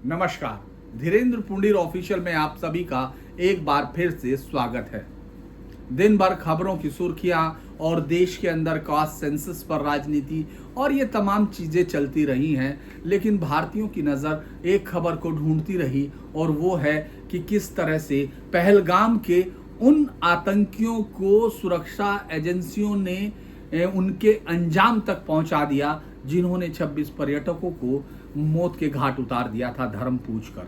नमस्कार। धीरेन्द्र पुंडीर ऑफिशियल में आप सभी का एक बार फिर से स्वागत है। दिन भर खबरों की सुर्खियां और देश के अंदर कास्ट सेंसस पर राजनीति और ये तमाम चीजें चलती रही हैं, लेकिन भारतीयों की नज़र एक खबर को ढूंढती रही और वो है कि किस तरह से पहलगाम के उन आतंकियों को सुरक्षा एजेंसियों ने उनके अंजाम तक पहुंचा दिया जिन्होंने 26 पर्यटकों को मौत के घाट उतार दिया था धर्म पूछकर।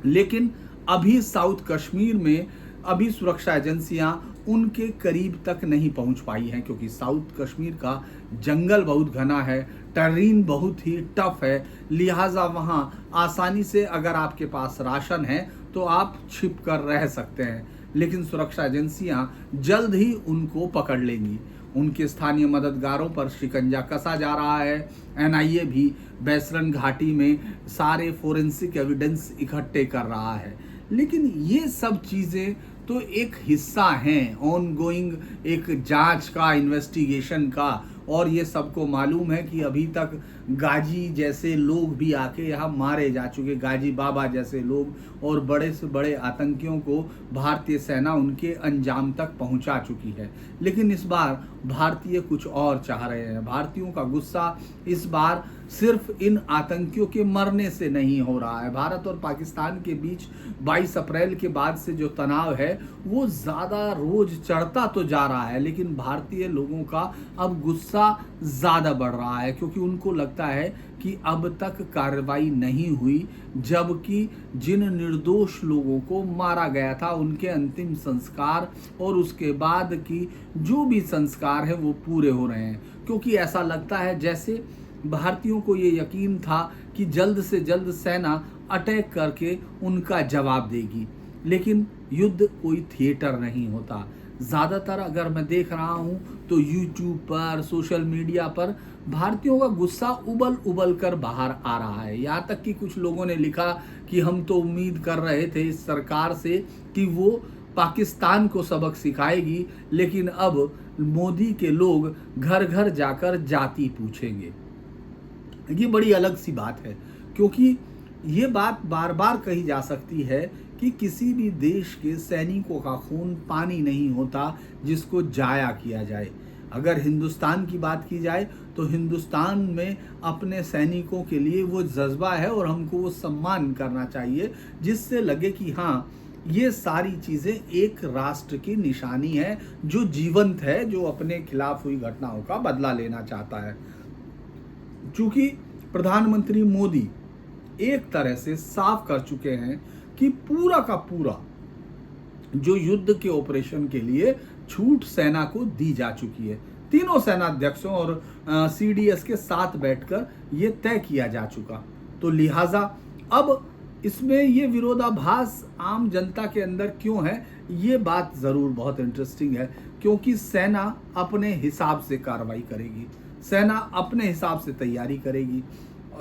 लेकिन अभी साउथ कश्मीर में अभी सुरक्षा एजेंसियां उनके करीब तक नहीं पहुंच पाई हैं, क्योंकि साउथ कश्मीर का जंगल बहुत घना है, टेरेन बहुत ही टफ है, लिहाजा वहां आसानी से अगर आपके पास राशन है तो आप छिप कर रह सकते हैं, लेकिन सुरक्षा एजेंसियां जल्द ही उनको पकड़ लेंगी। उनके स्थानीय मददगारों पर शिकंजा कसा जा रहा है। एनआईए भी बैसरन घाटी में सारे फोरेंसिक एविडेंस इकट्ठे कर रहा है, लेकिन ये सब चीज़ें तो एक हिस्सा हैं ऑनगोइंग एक जांच का, इन्वेस्टिगेशन का। और ये सबको मालूम है कि अभी तक गाजी जैसे लोग भी आके यहाँ मारे जा चुके, गाजी बाबा जैसे लोग, और बड़े से बड़े आतंकियों को भारतीय सेना उनके अंजाम तक पहुंचा चुकी है। लेकिन इस बार भारतीय कुछ और चाह रहे हैं। भारतीयों का गुस्सा इस बार सिर्फ इन आतंकियों के मरने से नहीं हो रहा है। भारत और पाकिस्तान के बीच 22 अप्रैल के बाद से जो तनाव है वो ज़्यादा रोज चढ़ता तो जा रहा है, लेकिन भारतीय लोगों का अब गुस्सा ज़्यादा बढ़ रहा है, क्योंकि उनको लगता है कि अब तक कार्रवाई नहीं हुई, जबकि जिन निर्दोष लोगों को मारा गया था उनके अंतिम संस्कार और उसके बाद की जो भी संस्कार है वो पूरे हो रहे हैं। क्योंकि ऐसा लगता है जैसे भारतीयों को ये यकीन था कि जल्द से जल्द सेना अटैक करके उनका जवाब देगी, लेकिन युद्ध कोई थिएटर नहीं होता। ज़्यादातर अगर मैं देख रहा हूँ तो यूट्यूब पर, सोशल मीडिया पर भारतीयों का गुस्सा उबल उबल कर बाहर आ रहा है। यहाँ तक कि कुछ लोगों ने लिखा कि हम तो उम्मीद कर रहे थे इस सरकार से कि वो पाकिस्तान को सबक सिखाएगी, लेकिन अब मोदी के लोग घर घर जाकर जाति पूछेंगे। ये बड़ी अलग सी बात है, क्योंकि ये बात बार बार कही जा सकती है कि किसी भी देश के सैनिकों का खून पानी नहीं होता जिसको जाया किया जाए। अगर हिंदुस्तान की बात की जाए तो हिंदुस्तान में अपने सैनिकों के लिए वो जज्बा है और हमको वो सम्मान करना चाहिए, जिससे लगे कि हाँ, ये सारी चीज़ें एक राष्ट्र की निशानी है जो जीवंत है, जो अपने खिलाफ हुई घटनाओं का बदला लेना चाहता है। चूंकि प्रधानमंत्री मोदी एक तरह से साफ कर चुके हैं कि पूरा का पूरा जो युद्ध के ऑपरेशन के लिए छूट सेना को दी जा चुकी है, तीनों सेनाध्यक्षों और सीडीएस के साथ बैठकर ये तय किया जा चुका। तो लिहाजा अब इसमें ये विरोधाभास आम जनता के अंदर क्यों है, ये बात ज़रूर बहुत इंटरेस्टिंग है, क्योंकि सेना अपने हिसाब से कार्रवाई करेगी, सेना अपने हिसाब से तैयारी करेगी,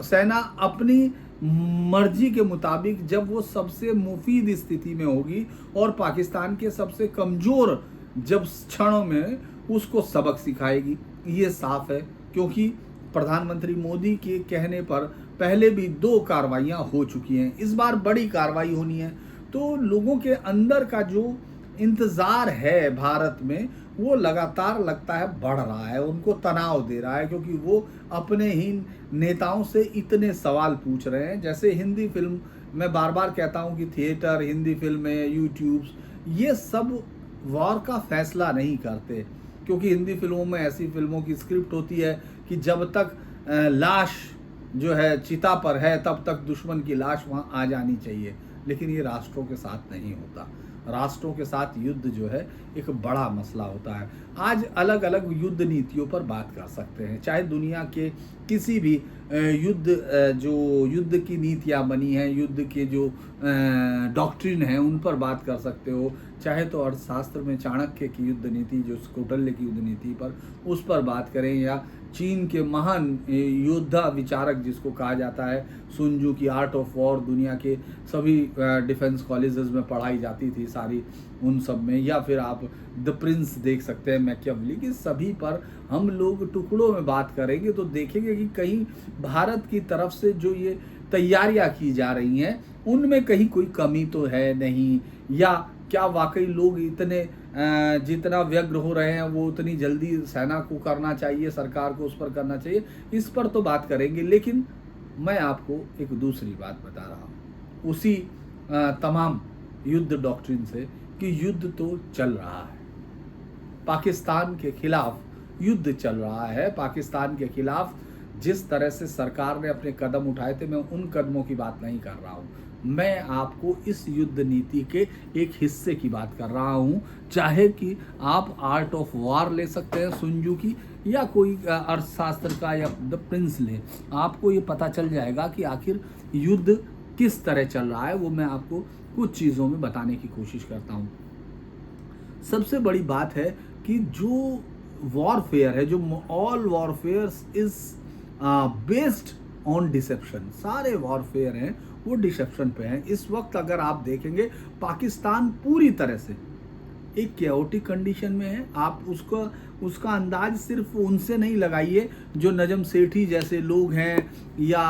सेना अपनी मर्जी के मुताबिक जब वो सबसे मुफीद स्थिति में होगी और पाकिस्तान के सबसे कमज़ोर जब क्षणों में उसको सबक सिखाएगी। ये साफ है, क्योंकि प्रधानमंत्री मोदी के कहने पर पहले भी 2 कार्रवाइयाँ हो चुकी हैं, इस बार बड़ी कार्रवाई होनी है। तो लोगों के अंदर का जो इंतज़ार है भारत में वो लगातार लगता है बढ़ रहा है, उनको तनाव दे रहा है, क्योंकि वो अपने ही नेताओं से इतने सवाल पूछ रहे हैं। जैसे हिंदी फिल्म, मैं बार बार कहता हूँ कि थिएटर, हिंदी फिल्में, यूट्यूब्स, ये सब वॉर का फैसला नहीं करते, क्योंकि हिंदी फिल्मों में ऐसी फिल्मों की स्क्रिप्ट होती है कि जब तक लाश जो है चिता पर है तब तक दुश्मन की लाश वहाँ आ जानी चाहिए, लेकिन ये राष्ट्रों के साथ नहीं होता। राष्ट्रों के साथ युद्ध जो है एक बड़ा मसला होता है। आज अलग अलग युद्ध नीतियों पर बात कर सकते हैं, चाहे दुनिया के किसी भी जो युद्ध की नीतियाँ बनी हैं, युद्ध के जो डॉक्ट्रिन हैं उन पर बात कर सकते हो, चाहे तो अर्थशास्त्र में चाणक्य की युद्ध नीति, जो कौटिल्य की युद्ध नीति पर, उस पर बात करें, या चीन के महान योद्धा विचारक जिसको कहा जाता है सुन त्जू की आर्ट ऑफ वॉर, दुनिया के सभी डिफेंस कॉलेजेस में पढ़ाई जाती थी सारी, उन सब में, या फिर आप द प्रिंस देख सकते हैं मैकियावेली की, सभी पर हम लोग टुकड़ों में बात करेंगे तो देखेंगे कि कहीं भारत की तरफ से जो ये तैयारियां की जा रही हैं उनमें कहीं कोई कमी तो है नहीं, या क्या वाकई लोग इतने जितना व्यग्र हो रहे हैं वो उतनी जल्दी सेना को करना चाहिए, सरकार को उस पर करना चाहिए, इस पर तो बात करेंगे। लेकिन मैं आपको एक दूसरी बात बता रहा हूँ उसी तमाम युद्ध डॉक्ट्रिन से कि युद्ध तो चल रहा है, पाकिस्तान के खिलाफ युद्ध चल रहा है। पाकिस्तान के खिलाफ जिस तरह से सरकार ने अपने कदम उठाए थे, मैं उन कदमों की बात नहीं कर रहा हूँ, मैं आपको इस युद्ध नीति के एक हिस्से की बात कर रहा हूँ। चाहे कि आप आर्ट ऑफ वार ले सकते हैं सुन त्जू की, या कोई अर्थशास्त्र का या द प्रिंस ले, आपको ये पता चल जाएगा कि आखिर युद्ध किस तरह चल रहा है। वो मैं आपको कुछ चीज़ों में बताने की कोशिश करता हूँ। सबसे बड़ी बात है कि जो वॉरफेयर है, जो all warfare is based on deception, सारे वॉरफेयर हैं वो डिसेप्शन पे हैं। इस वक्त अगर आप देखेंगे पाकिस्तान पूरी तरह से एक कैओटिक कंडीशन में है। आप उसका अंदाज सिर्फ उनसे नहीं लगाइए जो नजम सेठी जैसे लोग हैं, या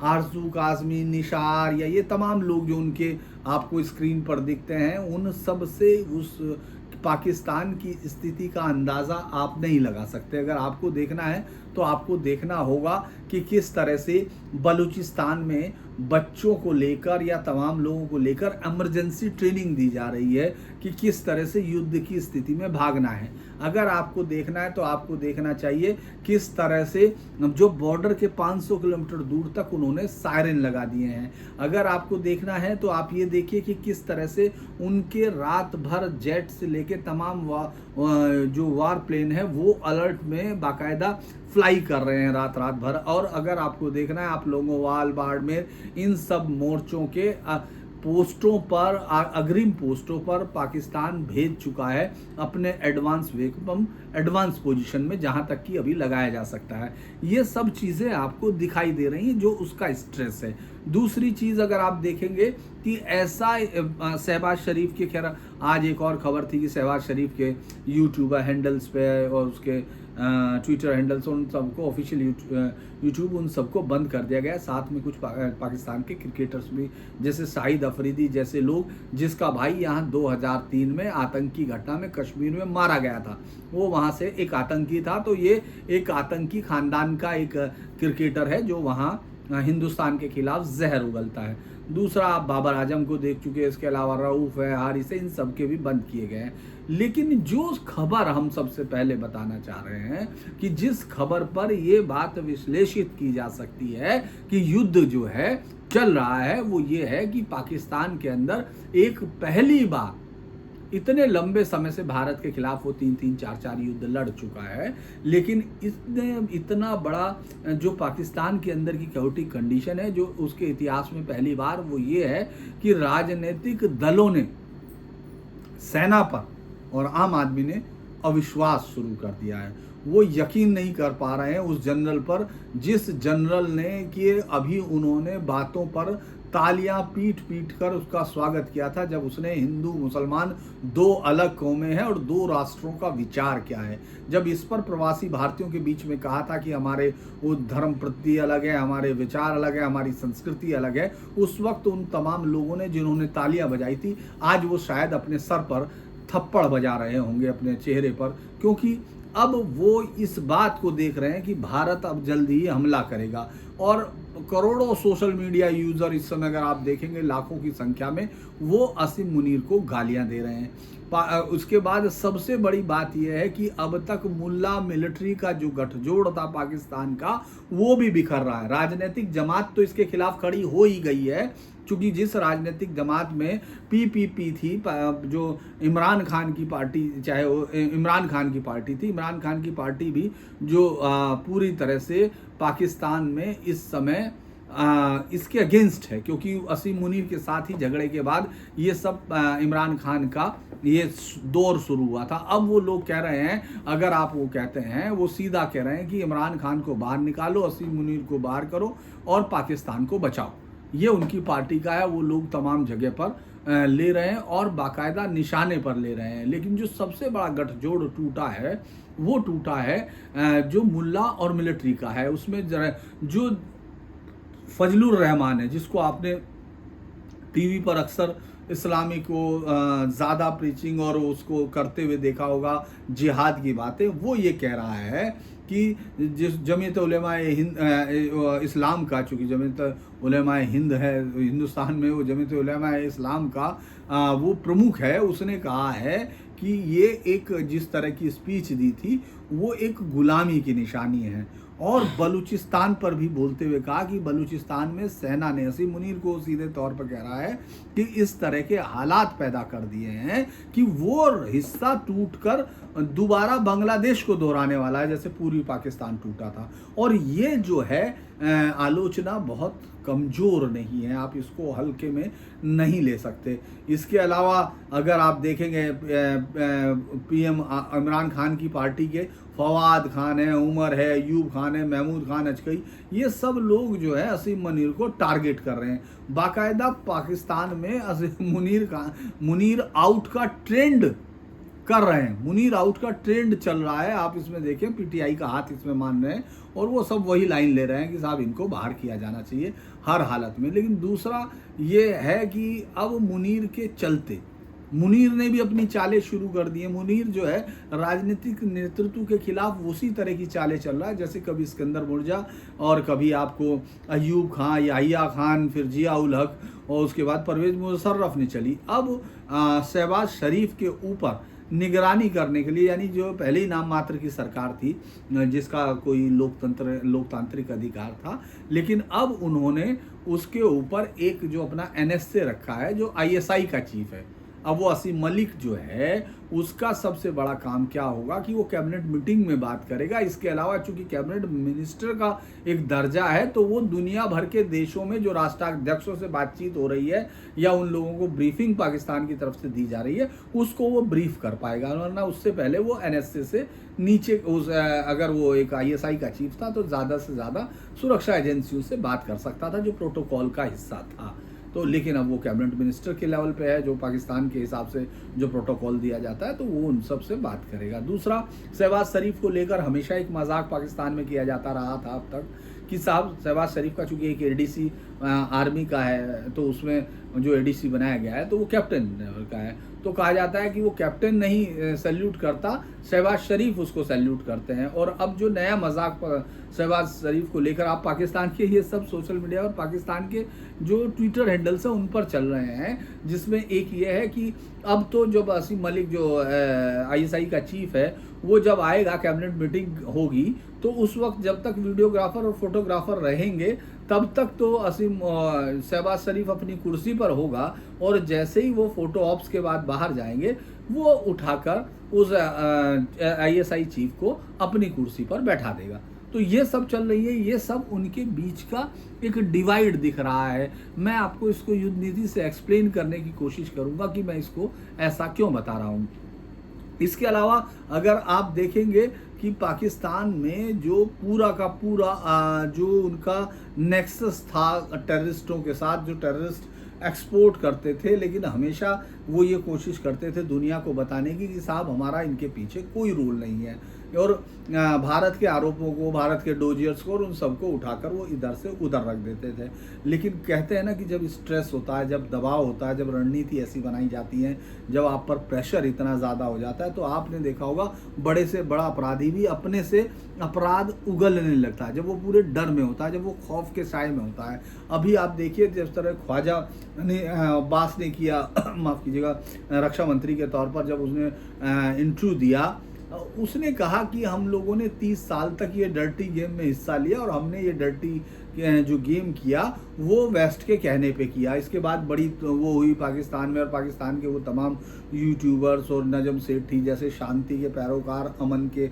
आरजू काजमी, निशार, या ये तमाम लोग जो उनके आपको स्क्रीन पर दिखते हैं, उन सब से उस पाकिस्तान की स्थिति का अंदाज़ा आप नहीं लगा सकते। अगर आपको देखना है तो आपको देखना होगा कि किस तरह से बलूचिस्तान में बच्चों को लेकर या तमाम लोगों को लेकर इमरजेंसी ट्रेनिंग दी जा रही है कि किस तरह से युद्ध की स्थिति में भागना है। अगर आपको देखना है तो आपको देखना चाहिए किस तरह से जो बॉर्डर के 500 किलोमीटर दूर तक उन्होंने सायरन लगा दिए हैं। अगर आपको देखना है तो आप ये देखिए कि किस तरह से उनके रात भर जेट से लेके तमाम जो वार प्लेन है वो अलर्ट में बाकायदा फ्लाई कर रहे हैं रात भर। और अगर आपको देखना है, आप लोंगोवाल, बाड़मेर, इन सब मोर्चों के पोस्टों पर, अग्रिम पोस्टों पर पाकिस्तान भेज चुका है अपने एडवांस पोजीशन में, जहां तक कि अभी लगाया जा सकता है। ये सब चीज़ें आपको दिखाई दे रही हैं जो उसका स्ट्रेस है। दूसरी चीज़ अगर आप देखेंगे कि ऐसा शहबाज शरीफ के, खैर आज एक और खबर थी कि शहबाज शरीफ के यूट्यूबर हैंडल्स पे और उसके ट्विटर हैंडल्स, उन सबको ऑफिशियल यूट्यूब उन सबको बंद कर दिया गया। साथ में कुछ पाकिस्तान के क्रिकेटर्स भी, जैसे शाहिद अफरीदी जैसे लोग, जिसका भाई यहाँ 2003 में आतंकी घटना में कश्मीर में मारा गया था, वो वहाँ से एक आतंकी था। तो ये एक आतंकी खानदान का एक क्रिकेटर है जो वहाँ हिंदुस्तान के खिलाफ जहर उगलता है। दूसरा आप बाबर आजम को देख चुके हैं, इसके अलावा रऊफ है, हारिस है, इन सब के भी बंद किए गए हैं। लेकिन जो खबर हम सबसे पहले बताना चाह रहे हैं कि जिस खबर पर ये बात विश्लेषित की जा सकती है कि युद्ध जो है चल रहा है, वो ये है कि पाकिस्तान के अंदर एक पहली बार इतने लंबे समय से भारत के खिलाफ वो 3-3, 4-4 युद्ध लड़ चुका है, लेकिन इतना बड़ा जो पाकिस्तान के अंदर की कैओटिक कंडीशन है जो उसके इतिहास में पहली बार, वो ये है कि राजनीतिक दलों ने सेना पर और आम आदमी ने अविश्वास शुरू कर दिया है। वो यकीन नहीं कर पा रहे हैं उस जनरल पर, जिस जनरल ने कि अभी उन्होंने बातों पर तालियां पीट कर उसका स्वागत किया था, जब उसने हिंदू मुसलमान दो अलग कौमें हैं और दो राष्ट्रों का विचार क्या है, जब इस पर प्रवासी भारतीयों के बीच में कहा था कि हमारे वो धर्म प्रति अलग है, हमारे विचार अलग है, हमारी संस्कृति अलग है, उस वक्त उन तमाम लोगों ने जिन्होंने तालियां बजाई थी, आज वो शायद अपने सर पर थप्पड़ बजा रहे होंगे अपने चेहरे पर, क्योंकि अब वो इस बात को देख रहे हैं कि भारत अब जल्दी ही हमला करेगा। और करोड़ों सोशल मीडिया यूजर इस समय अगर आप देखेंगे लाखों की संख्या में वो असीम मुनीर को गालियां दे रहे हैं। उसके बाद सबसे बड़ी बात यह है कि अब तक मुल्ला मिलिट्री का जो गठजोड़ था पाकिस्तान का, वो भी बिखर रहा है। राजनीतिक जमात तो इसके खिलाफ खड़ी हो ही गई है, क्योंकि जिस राजनीतिक जमात में पीपीपी थी, जो इमरान खान की पार्टी, चाहे वो इमरान खान की पार्टी थी, इमरान खान की पार्टी भी जो पूरी तरह से पाकिस्तान में इस समय इसके अगेंस्ट है, क्योंकि असीम मुनीर के साथ ही झगड़े के बाद ये सब इमरान खान का ये दौर शुरू हुआ था। अब वो लोग कह रहे हैं, अगर आप वो कहते हैं, वो सीधा कह रहे हैं कि इमरान खान को बाहर निकालो, असीम मुनीर को बाहर करो और पाकिस्तान को बचाओ। ये उनकी पार्टी का है, वो लोग तमाम जगह पर ले रहे हैं और बाकायदा निशाने पर ले रहे हैं। लेकिन जो सबसे बड़ा गठजोड़ टूटा है, वो टूटा है जो मुल्ला और मिलिट्री का है। उसमें जो फजलुर रहमान है, जिसको आपने टीवी पर अक्सर इस्लामी को ज़्यादा प्रीचिंग और उसको करते हुए देखा होगा, जिहाद की बातें, वो ये कह रहा है कि जिस जमीयत उलेमाए हिंद इस्लाम का, चूँकि जमीयत उलेमाए हिंद है हिंदुस्तान में, वो जमीयत उलेमाए इस्लाम का वो प्रमुख है, उसने कहा है कि ये एक जिस तरह की स्पीच दी थी वो एक गुलामी की निशानी है। और बलूचिस्तान पर भी बोलते हुए कहा कि बलूचिस्तान में सेना ने, असीम मुनीर को सीधे तौर पर कह रहा है कि इस तरह के हालात पैदा कर दिए हैं कि वो हिस्सा टूटकर दोबारा बांग्लादेश को दोहराने वाला है, जैसे पूर्वी पाकिस्तान टूटा था। और ये जो है आलोचना बहुत कमज़ोर नहीं है, आप इसको हल्के में नहीं ले सकते। इसके अलावा अगर आप देखेंगे पीएम इमरान खान की पार्टी के फवाद खान है, उमर है, अयूब खान है, महमूद खान अजकई, ये सब लोग जो है असीम मुनीर को टारगेट कर रहे हैं। बाकायदा पाकिस्तान में असीम मुनीर आउट का ट्रेंड कर रहे हैं, मुनीर आउट का ट्रेंड चल रहा है। आप इसमें देखें, पीटीआई का हाथ इसमें मान रहे हैं और वो सब वही लाइन ले रहे हैं कि साहब इनको बाहर किया जाना चाहिए हर हालत में। लेकिन दूसरा ये है कि अब मुनीर के चलते मुनीर ने भी अपनी चालें शुरू कर दी हैं। मुनीर जो है राजनीतिक नेतृत्व के खिलाफ उसी तरह की चालें चल रहा है, जैसे कभी सिकंदर मुर्जा और कभी आपको अयूब खान, याहिया खान, फिर जिया उल हक और उसके बाद परवेज मुशर्रफ ने चली। अब शहबाज शरीफ के ऊपर निगरानी करने के लिए, यानी जो पहले ही नाम मात्र की सरकार थी जिसका कोई लोकतांत्रिक अधिकार था, लेकिन अब उन्होंने उसके ऊपर एक जो अपना एनएसए रखा है, जो आईएसआई का चीफ है। अब वो असीम मलिक जो है उसका सबसे बड़ा काम क्या होगा कि वो कैबिनेट मीटिंग में बात करेगा। इसके अलावा चूंकि कैबिनेट मिनिस्टर का एक दर्जा है, तो वो दुनिया भर के देशों में जो राष्ट्राध्यक्षों से बातचीत हो रही है या उन लोगों को ब्रीफिंग पाकिस्तान की तरफ से दी जा रही है, उसको वो ब्रीफ कर पाएगा। वरना उससे पहले वो एनएसए से नीचे अगर वो एक आईएसआई का चीफ था तो ज़्यादा से ज़्यादा सुरक्षा एजेंसियों से बात कर सकता था, जो प्रोटोकॉल का हिस्सा था। तो लेकिन अब वो कैबिनेट मिनिस्टर के लेवल पे है, जो पाकिस्तान के हिसाब से जो प्रोटोकॉल दिया जाता है, तो वो उन सब से बात करेगा। दूसरा, शहबाज शरीफ को लेकर हमेशा एक मजाक पाकिस्तान में किया जाता रहा था अब तक कि साहब शहबाज शरीफ का चूंकि एक एडीसी आर्मी का है, तो उसमें जो एडीसी बनाया गया है तो वो कैप्टन का है, तो कहा जाता है कि वो कैप्टन नहीं सैल्यूट करता, शहबाज शरीफ उसको सैल्यूट करते हैं। और अब जो नया मजाक शहबाज शरीफ को लेकर आप पाकिस्तान के ये सब सोशल मीडिया और पाकिस्तान के जो ट्विटर हैंडल्स हैं उन पर चल रहे हैं, जिसमें एक ये है कि अब तो जब असीम मलिक जो आईएसआई का चीफ है वो जब आएगा, कैबिनेट मीटिंग होगी, तो उस वक्त जब तक वीडियोग्राफर और फोटोग्राफर रहेंगे तब तक तो शहबाज शरीफ अपनी कुर्सी पर होगा, और जैसे ही वो फोटो ऑप्स के बाद बाहर जाएंगे वो उठाकर उस आईएसआई चीफ को अपनी कुर्सी पर बैठा देगा। तो ये सब चल रही है, ये सब उनके बीच का एक डिवाइड दिख रहा है। मैं आपको इसको युद्ध नीति से एक्सप्लेन करने की कोशिश करूंगा कि मैं इसको ऐसा क्यों बता रहा हूँ। इसके अलावा अगर आप देखेंगे कि पाकिस्तान में जो पूरा का पूरा जो उनका नेक्सस था टेररिस्टों के साथ, जो टेररिस्ट एक्सपोर्ट करते थे, लेकिन हमेशा वो ये कोशिश करते थे दुनिया को बताने की कि साहब हमारा इनके पीछे कोई रोल नहीं है, और भारत के आरोपों को, भारत के डोजियर्स को और उन सबको उठाकर वो इधर से उधर रख देते थे। लेकिन कहते हैं ना कि जब स्ट्रेस होता है, जब दबाव होता है, जब रणनीति ऐसी बनाई जाती है, जब आप पर प्रेशर इतना ज़्यादा हो जाता है, तो आपने देखा होगा बड़े से बड़ा अपराधी भी अपने से अपराध उगलने लगता है, जब वो पूरे डर में होता है, जब वो खौफ के साए में होता है। अभी आप देखिए जिस तरह ख्वाजा ने अब्बास ने किया, माफ़ कीजिएगा, रक्षा मंत्री के तौर पर जब उसने इंटरव्यू दिया, उसने कहा कि हम लोगों ने 30 साल तक ये डर्टी गेम में हिस्सा लिया और हमने ये डर्टी जो गेम किया वो वेस्ट के कहने पे किया। इसके बाद बड़ी वो हुई पाकिस्तान में, और पाकिस्तान के वो तमाम यूट्यूबर्स और नजम सेठी जैसे शांति के पैरोकार, अमन के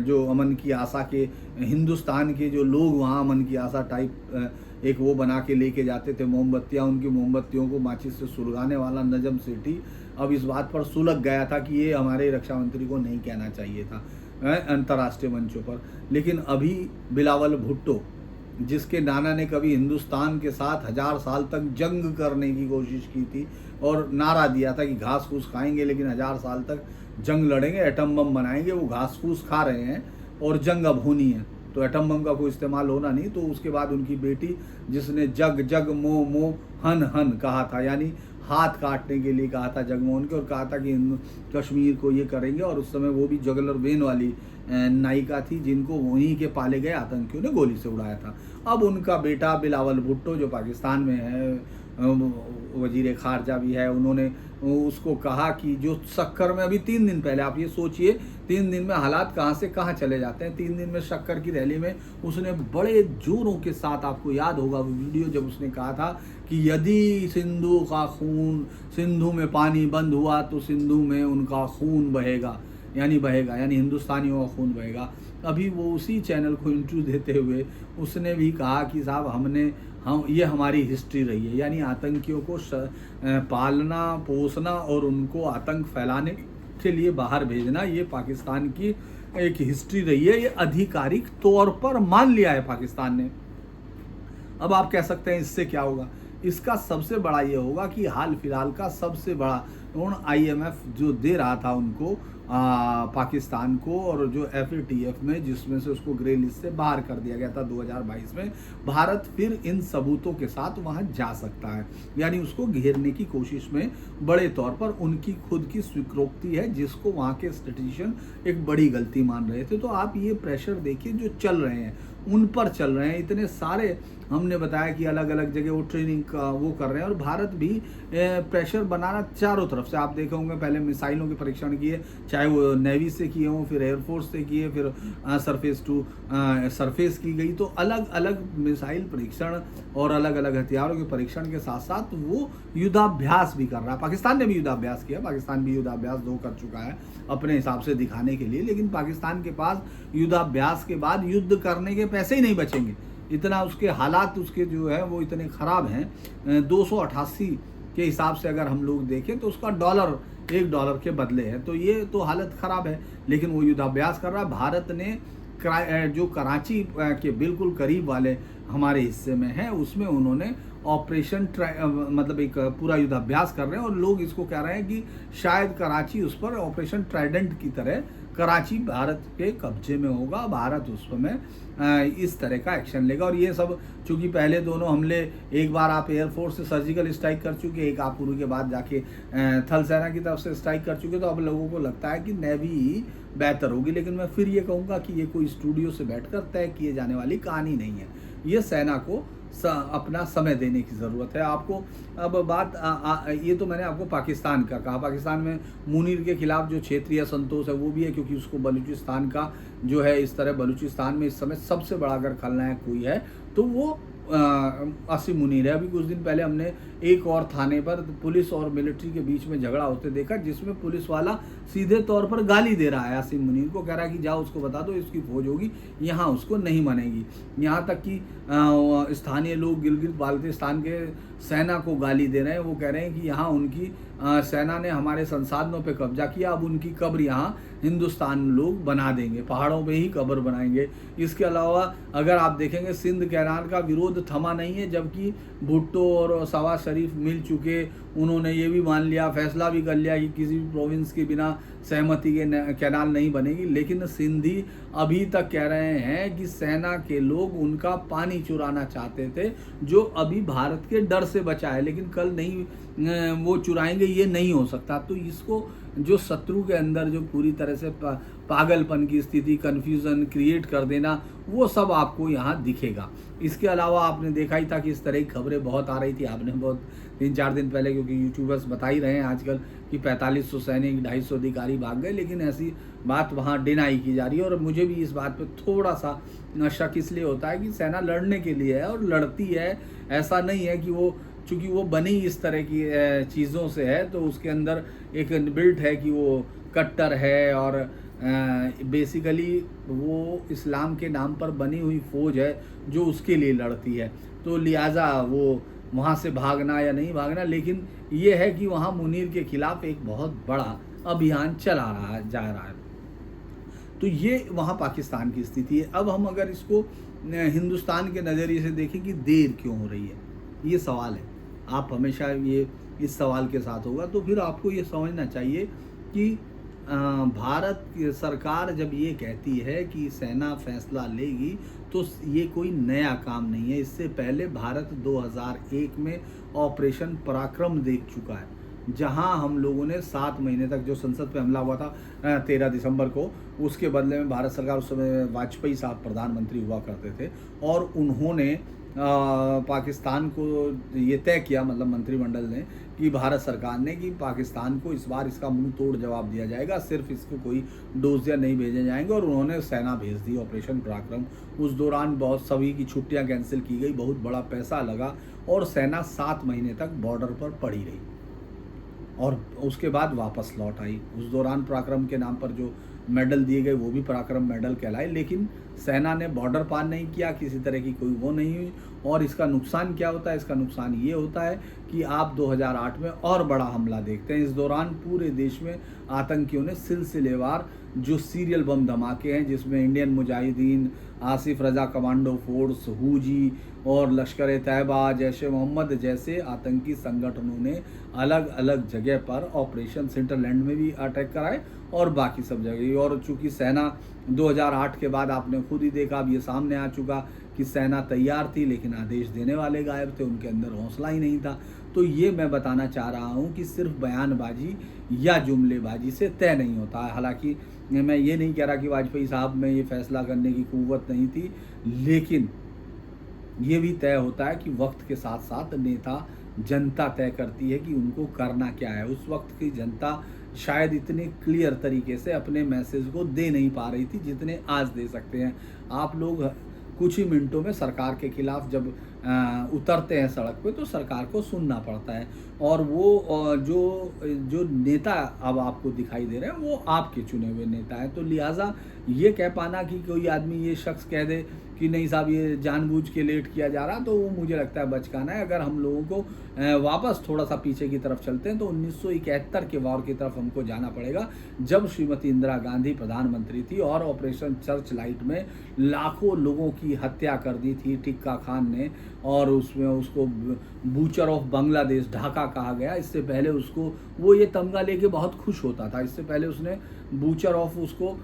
जो अमन की आशा के, हिंदुस्तान के जो लोग वहाँ अमन की आशा टाइप एक वो बना के लेके जाते थे मोमबत्तियाँ, उनकी मोमबत्तियों को माचिस से सुलगाने वाला नजम सेठी अब इस बात पर सुलग गया था कि ये हमारे रक्षा मंत्री को नहीं कहना चाहिए था अंतर्राष्ट्रीय मंचों पर। लेकिन अभी बिलावल भुट्टो, जिसके नाना ने कभी हिंदुस्तान के साथ 1000 साल तक जंग करने की कोशिश की थी और नारा दिया था कि घास फूस खाएंगे लेकिन 1000 साल तक जंग लड़ेंगे, एटम बम बनाएंगे, वो घास फूस खा रहे हैं और जंग अब होनी है। तो एटम बम का कोई इस्तेमाल होना नहीं। तो उसके बाद उनकी बेटी, जिसने जग जग मो मो हन हन कहा था, यानी हाथ काटने के लिए कहा था जगमोहन के, और कहा था कि कश्मीर को ये करेंगे, और उस समय वो भी जुगलर वेन वाली नायिका थी, जिनको वहीं के पाले गए आतंकियों ने गोली से उड़ाया था। अब उनका बेटा बिलावल भुट्टो, जो पाकिस्तान में है, वजीर खारजा भी है, उन्होंने उसको कहा कि जो शक्कर में अभी 3 दिन पहले, आप ये सोचिए 3 दिन में हालात कहाँ से कहाँ चले जाते हैं। 3 दिन में शक्कर की रैली में उसने बड़े जोरों के साथ, आपको याद होगा वो वीडियो, जब उसने कहा था कि यदि सिंधु में पानी बंद हुआ तो सिंधु में उनका खून बहेगा, यानी हिंदुस्तानियों का खून बहेगा। अभी वो उसी चैनल को इंटरव्यू देते हुए उसने भी कहा कि साहब हम ये हमारी हिस्ट्री रही है, यानी आतंकियों को पालना पोसना और उनको आतंक फैलाने के लिए बाहर भेजना, ये पाकिस्तान की एक हिस्ट्री रही है। ये आधिकारिक तौर पर मान लिया है पाकिस्तान ने। अब आप कह सकते हैं इससे क्या होगा? इसका सबसे बड़ा ये होगा कि हाल फिलहाल का सबसे बड़ा लोन IMF जो दे रहा था उनको, पाकिस्तान को, और जो FATF में, जिसमें से उसको ग्रे लिस्ट से बाहर कर दिया गया था 2022 में, भारत फिर इन सबूतों के साथ वहां जा सकता है, यानी उसको घेरने की कोशिश में बड़े तौर पर उनकी खुद की स्वीकृति है, जिसको वहां के स्टैटिस्टिशियन एक बड़ी गलती मान रहे थे। तो आप ये प्रेशर देखिए जो चल रहे हैं, उन पर चल रहे हैं इतने सारे। हमने बताया कि अलग अलग जगह वो ट्रेनिंग का वो कर रहे हैं, और भारत भी प्रेशर बनाना चारों तरफ से। आप देखे होंगे पहले मिसाइलों के परीक्षण किए, चाहे वो नेवी से किए हों, फिर एयरफोर्स से किए, फिर सरफेस टू सरफेस की गई। तो अलग अलग मिसाइल परीक्षण और अलग अलग हथियारों के परीक्षण के साथ साथ वो युद्धाभ्यास भी कर रहा है। पाकिस्तान ने भी युद्धाभ्यास किया, पाकिस्तान भी युद्धाभ्यास 2 कर चुका है अपने हिसाब से दिखाने के लिए, लेकिन पाकिस्तान के पास युद्धाभ्यास के बाद युद्ध करने के पैसे ही नहीं बचेंगे। इतना उसके हालात उसके जो है वो इतने ख़राब हैं। 288 के हिसाब से अगर हम लोग देखें तो उसका $1 के बदले है, तो ये तो हालत ख़राब है। लेकिन वो युद्धाभ्यास कर रहा है। भारत ने जो कराची के बिल्कुल करीब वाले हमारे हिस्से में है, उसमें उन्होंने ऑपरेशन मतलब एक पूरा युद्धाभ्यास कर रहे हैं, और लोग इसको कह रहे हैं कि शायद कराची उस पर ऑपरेशन ट्राइडेंट की तरह कराची भारत के कब्जे में होगा, भारत उस समय इस तरह का एक्शन लेगा। और ये सब चूंकि पहले दोनों हमले, एक बार आप एयरफोर्स से सर्जिकल स्ट्राइक कर चुके, एक आप पूर्व के बाद जाके थल सेना की तरफ से स्ट्राइक कर चुके, तो अब लोगों को लगता है कि नेवी ही बेहतर होगी। लेकिन मैं फिर ये कहूँगा कि ये कोई स्टूडियो से बैठकर तय किए जाने वाली कहानी नहीं है। ये सेना को अपना समय देने की ज़रूरत है आपको। अब बात ये तो मैंने आपको पाकिस्तान का कहा। पाकिस्तान में मुनीर के खिलाफ जो क्षेत्रीय असंतोष है वो भी है, क्योंकि उसको बलूचिस्तान का जो है, इस तरह बलूचिस्तान में इस समय सबसे बड़ा अगर खलनायक कोई है तो वो आसिम मुनीर है। अभी कुछ दिन पहले हमने एक और थाने पर पुलिस और मिलिट्री के बीच में झगड़ा होते देखा, जिसमें पुलिस वाला सीधे तौर पर गाली दे रहा है आसिम मुनीर को, कह रहा है कि जाओ उसको बता दो इसकी फौज होगी, यहाँ उसको नहीं मानेगी। यहाँ तक कि स्थानीय लोग गिलगित बाल्टिस्तान के सेना को गाली दे रहे हैं। वो कह रहे हैं कि यहाँ उनकी सेना ने हमारे संसाधनों पे कब्जा किया, अब उनकी कब्र यहाँ हिंदुस्तान लोग बना देंगे, पहाड़ों पे ही कब्र बनाएंगे। इसके अलावा अगर आप देखेंगे सिंध कैनाल का विरोध थमा नहीं है, जबकि भुट्टो और शहबाज शरीफ मिल चुके, उन्होंने ये भी मान लिया, फैसला भी कर लिया कि किसी भी प्रोविंस के बिना सहमति के कैनाल नहीं बनेगी। लेकिन सिंधी अभी तक कह रहे हैं कि सेना के लोग उनका पानी चुराना चाहते थे, जो अभी भारत के डर से बचा है, लेकिन कल नहीं वो चुराएंगे, ये नहीं हो सकता। तो इसको जो शत्रु के अंदर जो पूरी तरह से पागलपन की स्थिति, कन्फ्यूज़न क्रिएट कर देना, वो सब आपको यहाँ दिखेगा। इसके अलावा आपने देखा ही था कि इस तरह की खबरें बहुत आ रही थी, आपने बहुत 3-4 दिन पहले, क्योंकि यूट्यूबर्स बता ही रहे हैं आजकल कि 4500 सैनिक 250 अधिकारी भाग गए, लेकिन ऐसी बात वहाँ डिनाई की जा रही है। और मुझे भी इस बात पे थोड़ा सा शक इसलिए होता है कि सेना लड़ने के लिए है और लड़ती है, ऐसा नहीं है कि वो, चूँकि वो बनी इस तरह की चीज़ों से है, तो उसके अंदर एक बिल्ट है कि वो कट्टर है, और बेसिकली वो इस्लाम के नाम पर बनी हुई फ़ौज है जो उसके लिए लड़ती है। तो लिहाजा वो वहाँ से भागना या नहीं भागना, लेकिन ये है कि वहाँ मुनीर के खिलाफ एक बहुत बड़ा अभियान जा रहा है। तो ये वहाँ पाकिस्तान की स्थिति है। अब हम अगर इसको हिंदुस्तान के नज़रिए से देखें कि देर क्यों हो रही है, ये सवाल है। आप हमेशा ये इस सवाल के साथ होगा, तो फिर आपको ये समझना चाहिए कि भारत की सरकार जब ये कहती है कि सेना फैसला लेगी तो ये कोई नया काम नहीं है। इससे पहले भारत 2001 में ऑपरेशन पराक्रम देख चुका है, जहां हम लोगों ने 7 महीने तक, जो संसद पे हमला हुआ था 13 दिसंबर को, उसके बदले में भारत सरकार, उस समय वाजपेयी साहब प्रधानमंत्री हुआ करते थे, और उन्होंने पाकिस्तान को ये तय किया, मतलब मंत्रिमंडल ने, कि भारत सरकार ने, कि पाकिस्तान को इस बार इसका मुंह तोड़ जवाब दिया जाएगा, सिर्फ इसको कोई डोजियाँ नहीं भेजे जाएंगे, और उन्होंने सेना भेज दी ऑपरेशन पराक्रम। उस दौरान बहुत सभी की छुट्टियां कैंसिल की गई, बहुत बड़ा पैसा लगा, और सेना 7 महीने तक बॉर्डर पर पड़ी रही और उसके बाद वापस लौट आई। उस दौरान पराक्रम के नाम पर जो मेडल दिए गए वो भी पराक्रम मेडल कहलाए, लेकिन सेना ने बॉर्डर पार नहीं किया, किसी तरह की कोई वो नहीं हुई। और इसका नुकसान क्या होता है? इसका नुकसान ये होता है कि आप 2008 में और बड़ा हमला देखते हैं। इस दौरान पूरे देश में आतंकियों ने सिलसिलेवार जो सीरियल बम धमाके हैं, जिसमें इंडियन मुजाहिदीन, आसिफ रजा कमांडो फोर्स, हुजी और लश्कर तैयबा, जैश-ए मोहम्मद जैसे आतंकी संगठनों ने अलग अलग जगह पर ऑपरेशन सिंटरलैंड में भी अटैक कराए और बाकी सब जगह। और चूंकि सेना 2008 के बाद आपने खुद ही देखा, अब ये सामने आ चुका कि सेना तैयार थी, लेकिन आदेश देने वाले गायब थे, उनके अंदर हौसला ही नहीं था। तो ये मैं बताना चाह रहा हूँ कि सिर्फ बयानबाजी या जुमलेबाजी से तय नहीं होता है। हालांकि मैं ये नहीं कह रहा कि वाजपेयी साहब में ये फैसला करने की कुव्वत नहीं थी, लेकिन ये भी तय होता है कि वक्त के साथ साथ नेता, जनता तय करती है कि उनको करना क्या है। उस वक्त की जनता शायद इतने क्लियर तरीके से अपने मैसेज को दे नहीं पा रही थी जितने आज दे सकते हैं। आप लोग कुछ ही मिनटों में सरकार के खिलाफ जब उतरते हैं सड़क पे, तो सरकार को सुनना पड़ता है, और वो जो नेता अब आपको दिखाई दे रहे हैं वो आपके चुने हुए नेता हैं। तो लिहाजा ये कह पाना कि कोई आदमी, ये शख्स कह दे कि नहीं साहब ये जानबूझ के लेट किया जा रहा, तो वो मुझे लगता है बचकाना है। अगर हम लोगों को वापस थोड़ा सा पीछे की तरफ चलते हैं तो 1971 के वॉर की तरफ हमको जाना पड़ेगा, जब श्रीमती इंदिरा गांधी प्रधानमंत्री थी और ऑपरेशन सर्च लाइट में लाखों लोगों की हत्या कर दी थी टिक्का खान ने, और उसमें उसको बूचर ऑफ बांग्लादेश ढाका कहा गया। इससे पहले उसको, वो ये तमगा लेके बहुत खुश होता था, इससे पहले उसने बूचर ऑफ उसको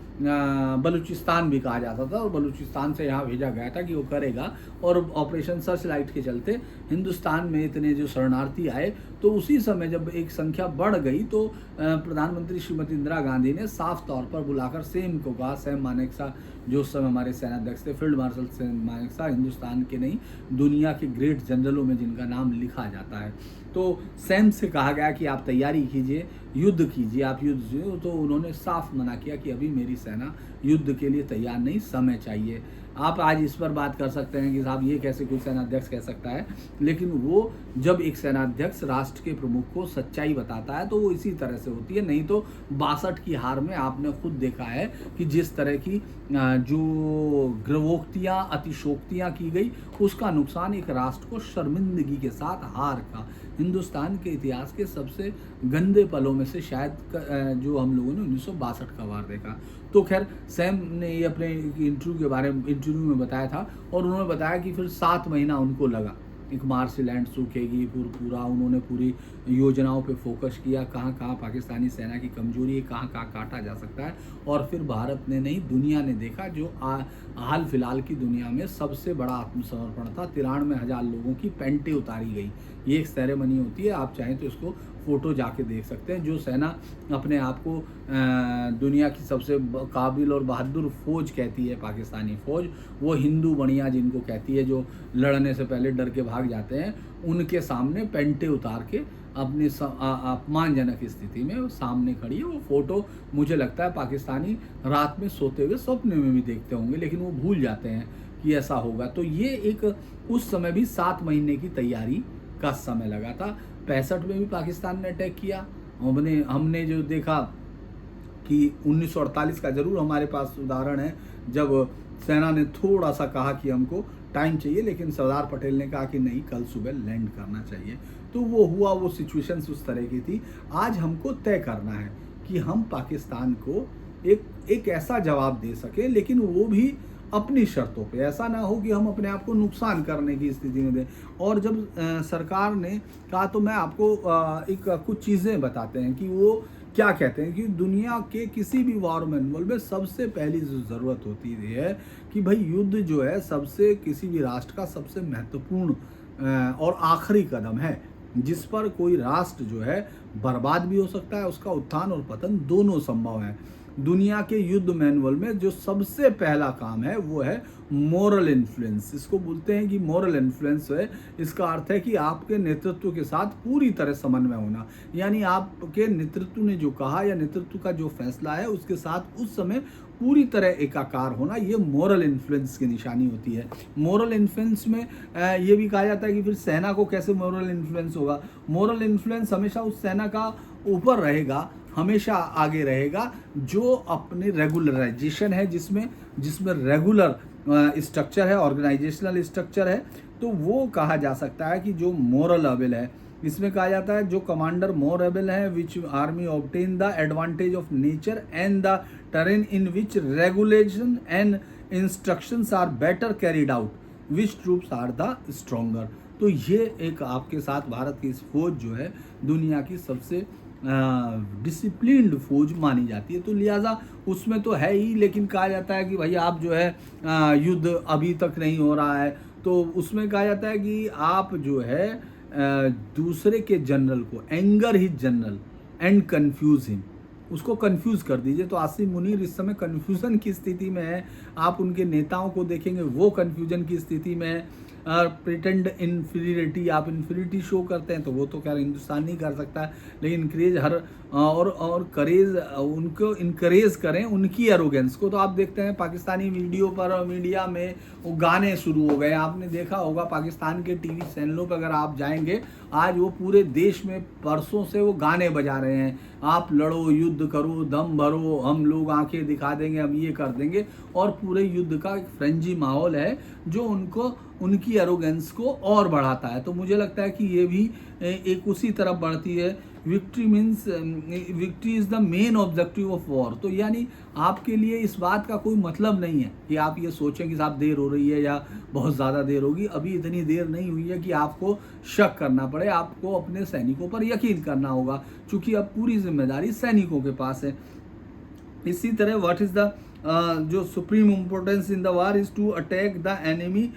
बलूचिस्तान भी कहा जाता था, और बलूचिस्तान से यहाँ भेजा गया था कि वो करेगा। और ऑपरेशन सर्च लाइट के चलते हिंदुस्तान में इतने जो शरणार्थी आए, तो उसी समय जब एक संख्या बढ़ गई तो प्रधानमंत्री श्रीमती इंदिरा गांधी ने साफ तौर पर बुलाकर सेम को कहा, सैम मानेकशॉ जो उस समय हमारे सेनाध्यक्ष थे, field marshal Sam Manekshaw, Hindustan के नहीं दुनिया के ग्रेट जनरलों में जिनका नाम लिखा जाता है, तो सैम से कहा गया कि आप तैयारी कीजिए, युद्ध कीजिए, आप युद्ध कीजिए। तो उन्होंने साफ मना किया कि अभी मेरी सेना युद्ध के लिए तैयार नहीं, समय चाहिए। आप आज इस पर बात कर सकते हैं कि साहब ये कैसे कोई सेनाध्यक्ष कह सकता है, लेकिन वो जब एक सेनाध्यक्ष राष्ट्र के प्रमुख को सच्चाई बताता है तो वो इसी तरह से होती है। नहीं तो 62 की हार में आपने खुद देखा है कि जिस तरह की जो ग्रवोक्तियाँ, अतिशोक्तियाँ की गई, उसका नुकसान एक राष्ट्र को शर्मिंदगी के साथ हार का, हिंदुस्तान के इतिहास के सबसे गंदे पलों में से शायद जो हम लोगों ने 1962 का वार देखा। तो खैर सैम ने ये अपने इंटरव्यू में बताया था, और उन्होंने बताया कि फिर 7 महीना उनको लगा, एक मार्शलैंड सूखेगी पूरा उन्होंने पूरी योजनाओं पे फोकस किया, कहाँ कहाँ पाकिस्तानी सेना की कमजोरी है, कहाँ कहाँ काटा जा सकता है। और फिर भारत ने नहीं, दुनिया ने देखा, जो हाल फिलहाल की दुनिया में सबसे बड़ा आत्मसमर्पण था। 93,000 लोगों की पेंटें उतारी गई। ये एक सेरेमनी होती है, आप चाहें तो इसको फ़ोटो जाके देख सकते हैं। जो सेना अपने आप को दुनिया की सबसे काबिल और बहादुर फौज कहती है, पाकिस्तानी फौज, वो हिंदू बनिया जिनको कहती है, जो लड़ने से पहले डर के भाग जाते हैं, उनके सामने पेंटे उतार के अपनी अपमानजनक स्थिति में सामने खड़ी है। वो फ़ोटो मुझे लगता है पाकिस्तानी रात में सोते हुए सपने में भी देखते होंगे, लेकिन वो भूल जाते हैं कि ऐसा होगा। तो ये एक, उस समय भी 7 महीने की तैयारी का समय लगा था। 65 में भी पाकिस्तान ने अटैक किया। हमने जो देखा कि 1948 का ज़रूर हमारे पास उदाहरण है, जब सेना ने थोड़ा सा कहा कि हमको टाइम चाहिए, लेकिन सरदार पटेल ने कहा कि नहीं, कल सुबह लैंड करना चाहिए। तो वो हुआ, वो सिचुएशंस उस तरह की थी। आज हमको तय करना है कि हम पाकिस्तान को एक ऐसा जवाब दे सके, लेकिन वो भी अपनी शर्तों पे, ऐसा ना हो कि हम अपने आप को नुकसान करने की स्थिति में दें। और जब सरकार ने कहा, तो मैं आपको कुछ चीज़ें बताते हैं कि वो क्या कहते हैं कि दुनिया के किसी भी वॉर मैनुअल में सबसे पहली जो ज़रूरत होती है कि भाई युद्ध जो है सबसे किसी भी राष्ट्र का सबसे महत्वपूर्ण और आखिरी कदम है, जिस पर कोई राष्ट्र जो है बर्बाद भी हो सकता है, उसका उत्थान और पतन दोनों संभव है। दुनिया के युद्ध मैनुअल में जो सबसे पहला काम है वो है मोरल इन्फ्लुएंस। इसको बोलते हैं कि मोरल इन्फ्लुएंस है, इसका अर्थ है कि आपके नेतृत्व के साथ पूरी तरह समन्वय होना, यानी आपके नेतृत्व ने जो कहा या नेतृत्व का जो फैसला है उसके साथ उस समय पूरी तरह एकाकार होना, ये मोरल इन्फ्लुएंस की निशानी होती है। मोरल इन्फ्लुएंस में ये भी कहा जाता है कि फिर सेना को कैसे मोरल इन्फ्लुएंस होगा। मोरल इन्फ्लुएंस हमेशा उस सेना का ऊपर रहेगा, हमेशा आगे रहेगा जो अपने रेगुलराइजेशन है, जिसमें रेगुलर स्ट्रक्चर है, ऑर्गेनाइजेशनल स्ट्रक्चर है, तो वो कहा जा सकता है कि जो मोरल एबल है। इसमें कहा जाता है जो कमांडर मोर एबल है which army obtain the advantage of nature and the terrain in which regulation and instructions are better carried out which troops are the stronger. तो ये एक आपके साथ भारत की इस फौज जो है दुनिया की सबसे डिसिप्लिन्ड फौज मानी जाती है। तो लिहाजा उसमें तो है ही, लेकिन कहा जाता है कि भाई आप जो है युद्ध अभी तक नहीं हो रहा है, तो उसमें कहा जाता है कि आप जो है दूसरे के जनरल को anger his general and confuse him, उसको कंफ्यूज कर दीजिए। तो आसिम मुनीर इस समय कंफ्यूजन की स्थिति में है, आप उनके नेताओं को देखेंगे वो कंफ्यूजन की स्थिति में है। प्रिटेंड इन्फीरियरिटी, आप इन्फीरियरिटी शो करते हैं तो वो तो क्या हिंदुस्तान नहीं कर सकता, लेकिन इंक्रेज और करेज उनको इनकरेज करें उनकी एरोगेंस को। तो आप देखते हैं पाकिस्तानी वीडियो पर मीडिया में वो गाने शुरू हो गए, आपने देखा होगा पाकिस्तान के टीवी चैनलों पर अगर आप जाएंगे आज वो पूरे देश में परसों से वो गाने बजा रहे हैं, आप लड़ो, युद्ध करो, दम भरो, हम लोग आंखें दिखा देंगे, हम ये कर देंगे, और पूरे युद्ध का एक फ्रेंजी माहौल है जो उनकी एरोगेंस को और बढ़ाता है। तो मुझे लगता है कि ये भी एक उसी तरफ बढ़ती है। Victory is the main objective of war. तो यानी आपके लिए इस बात का कोई मतलब नहीं है कि आप ये सोचें कि साहब देर हो रही है या बहुत ज़्यादा देर होगी। अभी इतनी देर नहीं हुई है कि आपको शक करना पड़े, आपको अपने सैनिकों पर यकीन करना होगा, क्योंकि अब पूरी जिम्मेदारी सैनिकों के पास है। इसी तरह व्हाट इज द जो supreme importance in the war is to attack the enemy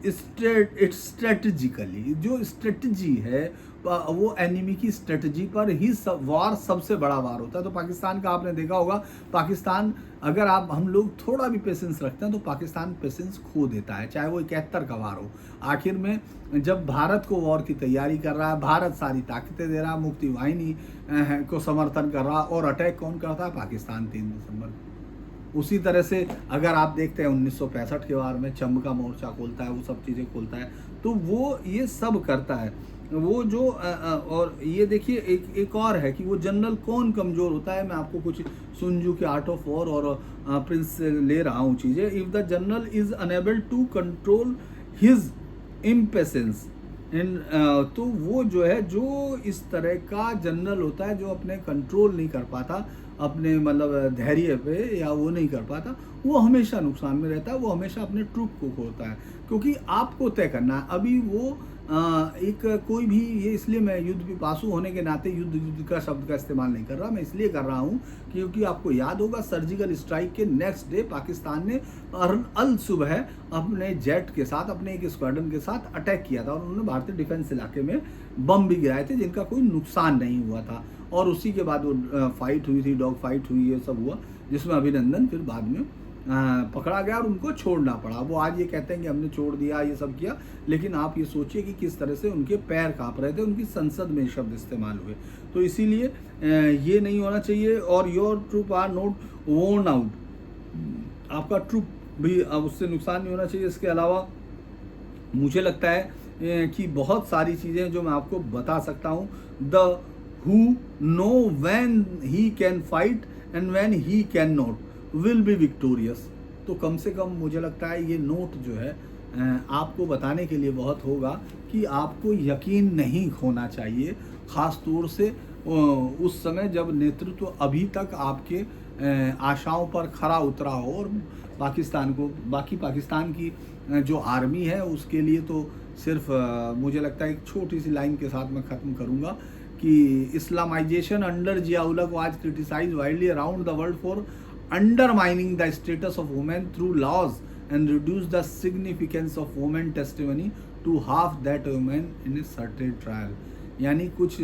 strategically. जो स्ट्रेटजी है वो एनिमी की स्ट्रेटजी पर ही वार सबसे बड़ा वार होता है। तो पाकिस्तान का आपने देखा होगा, पाकिस्तान अगर हम लोग थोड़ा भी पेशेंस रखते हैं तो पाकिस्तान पेशेंस खो देता है, चाहे वो 71 का वार हो। आखिर में जब भारत को वॉर की तैयारी कर रहा है, भारत सारी ताकतें दे रहा है, मुक्ति वाहिनी को समर्थन कर रहा है, और अटैक कौन करता है? पाकिस्तान 3 दिसंबर को। उसी तरह से अगर आप देखते हैं 1965 के वार में चंब का मोर्चा खोलता है, वो सब चीज़ें खोलता है, तो वो ये सब करता है। वो जो और ये देखिए एक और है कि वो जनरल कौन कमज़ोर होता है। मैं आपको कुछ सुनजू के आर्ट ऑफ वॉर और प्रिंस से ले रहा हूँ चीज़ें। If the general is unable to control his impatience in, तो वो जो है, जो इस तरह का जनरल होता है जो अपने कंट्रोल नहीं कर पाता अपने मतलब धैर्य पे, या वो नहीं कर पाता, वो हमेशा नुकसान में रहता है, वो हमेशा अपने ट्रूप को खोता है, क्योंकि आपको तय करना है। अभी वो एक कोई भी, ये इसलिए मैं युद्ध पिपासु होने के नाते युद्ध का शब्द का इस्तेमाल नहीं कर रहा, मैं इसलिए कर रहा हूँ क्योंकि आपको याद होगा सर्जिकल स्ट्राइक के नेक्स्ट डे पाकिस्तान ने अल सुबह अपने जेट के साथ, अपने एक स्क्वाड्रन के साथ अटैक किया था, और उन्होंने भारतीय डिफेंस इलाके में बम भी गिराए थे जिनका कोई नुकसान नहीं हुआ था। और उसी के बाद वो फाइट हुई थी, डॉग फाइट हुई, ये सब हुआ, जिसमें अभिनंदन फिर बाद में पकड़ा गया और उनको छोड़ना पड़ा। वो आज ये कहते हैं कि हमने छोड़ दिया, ये सब किया, लेकिन आप ये सोचिए कि किस तरह से उनके पैर कांप रहे थे, उनकी संसद में शब्द इस्तेमाल हुए। तो इसीलिए ये नहीं होना चाहिए। और your troop are not worn out, आपका ट्रूप भी अब उससे नुकसान नहीं होना चाहिए। इसके अलावा मुझे लगता है कि बहुत सारी चीज़ें जो मैं आपको बता सकता हूँ। The who know when he can fight and when he can not will be victorious. तो कम से कम मुझे लगता है ये नोट जो है आपको बताने के लिए बहुत होगा कि आपको यकीन नहीं खोना चाहिए, ख़ास तौर से उस समय जब नेतृत्व अभी तक आपके आशाओं पर खरा उतरा हो। और पाकिस्तान की जो आर्मी है उसके लिए तो सिर्फ मुझे लगता है एक छोटी सी लाइन के साथ मैं ख़त्म करूँगा कि Islamization under Zia ul Haq was criticised widely around the world for undermining the status of women through laws and reduce the significance of women testimony to half that women in a certain trial. यानी कुछ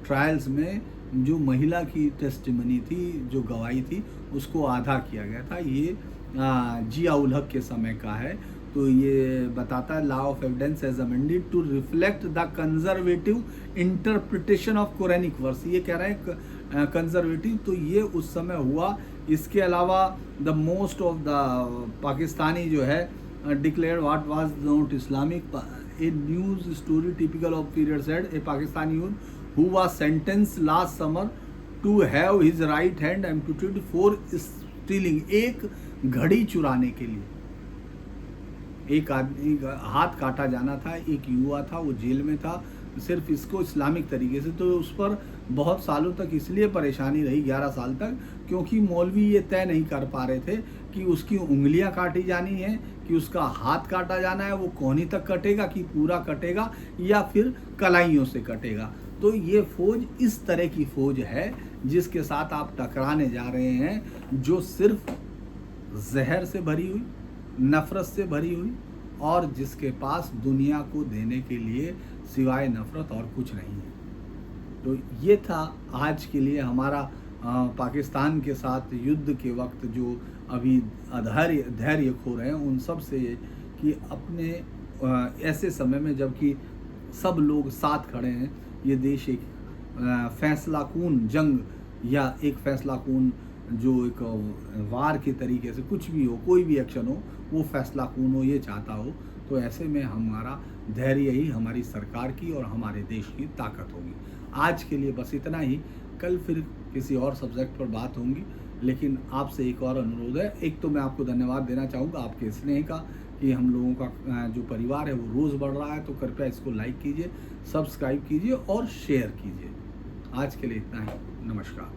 trials में जो महिला की testimony थी, जो गवाही थी, उसको आधा किया गया था। ये जिया-उल-हक के समय का है। तो ये बताता है law of evidence as amended to reflect the conservative interpretation of Quranic verse. ये कह रहे हैं कंजर्वेटिव, तो ये उस समय हुआ। इसके अलावा the most of the Pakistani जो है declare what was not Islamic. A news story typical of period said a Pakistani youth who was sentenced last summer to have his right hand amputated for stealing. एक घड़ी चुराने के लिए एक आदमी का हाथ काटा जाना था, एक युवा था, वो जेल में था सिर्फ इसको इस्लामिक तरीके से। तो उस पर बहुत सालों तक इसलिए परेशानी रही, 11 साल तक, क्योंकि मौलवी ये तय नहीं कर पा रहे थे कि उसकी उंगलियां काटी जानी है, कि उसका हाथ काटा जाना है, वो कोहनी तक कटेगा कि पूरा कटेगा या फिर कलाइयों से कटेगा। तो ये फौज इस तरह की फौज है जिसके साथ आप टकराने जा रहे हैं, जो सिर्फ जहर से भरी हुई, नफरत से भरी हुई, और जिसके पास दुनिया को देने के लिए सिवाय नफरत और कुछ नहीं है। तो ये था आज के लिए हमारा पाकिस्तान के साथ युद्ध के वक्त जो अभी धैर्य खो रहे हैं उन सब से, कि अपने ऐसे समय में जबकि सब लोग साथ खड़े हैं, ये देश एक फैसलाकुन जंग या एक फैसलाकुन जो एक वार के तरीके से कुछ भी हो, कोई भी एक्शन हो, वो फैसलाकुन हो, ये चाहता हो। तो ऐसे में हमारा धैर्य ही हमारी सरकार की और हमारे देश की ताकत होगी। आज के लिए बस इतना ही। कल फिर किसी और सब्जेक्ट पर बात होंगी, लेकिन आपसे एक और अनुरोध है। एक तो मैं आपको धन्यवाद देना चाहूँगा आपके स्नेह का, कि हम लोगों का जो परिवार है वो रोज़ बढ़ रहा है। तो कृपया इसको लाइक कीजिए, सब्सक्राइब कीजिए और शेयर कीजिए। आज के लिए इतना ही। नमस्कार।